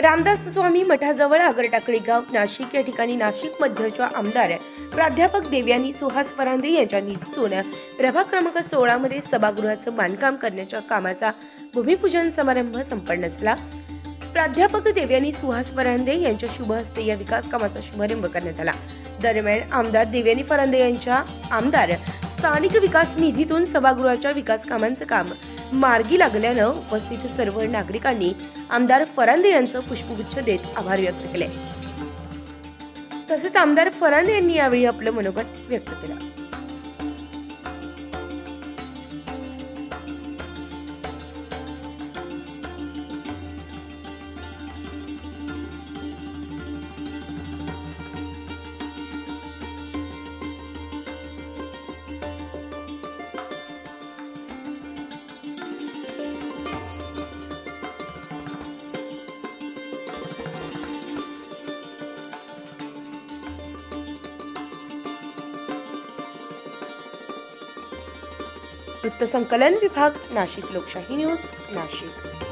रामदास स्वामी मठाजवळ आगरटाकळी गाव नाशिक या ठिकाणी नाशिक मध्यच्या आमदार प्राध्यापक देवयानी सुहास फरांदे यांच्या निधीतून प्रभाग क्रमांक 16 मध्ये सभागृहाचं बांधकाम करण्याच्या कामाचा भूमिपूजन समारंभ संपन्न झाला। प्राध्यापक देवयानी सुहास फरांदे यांच्या शुभ हस्ते या विकास कामाचा शुभारंभ करण्यात आला। दरम्यान आमदार देवयानी फरांदे यांच्या स्थानिक विकास निधीतून सभागृहाच्या विकास कामांचं काम मार्गी लागल्यानं उपस्थित सर्व नागरिकांनी आमदार फरांदे यांचं पुष्पगुच्छ देत आभार व्यक्त केले। तसेच आमदार फरांदे यांनी यावेळी आपलं मनोगत व्यक्त केलं। वृत्तसंकलन विभाग, नाशिक लोकशाही न्यूज, नाशिक।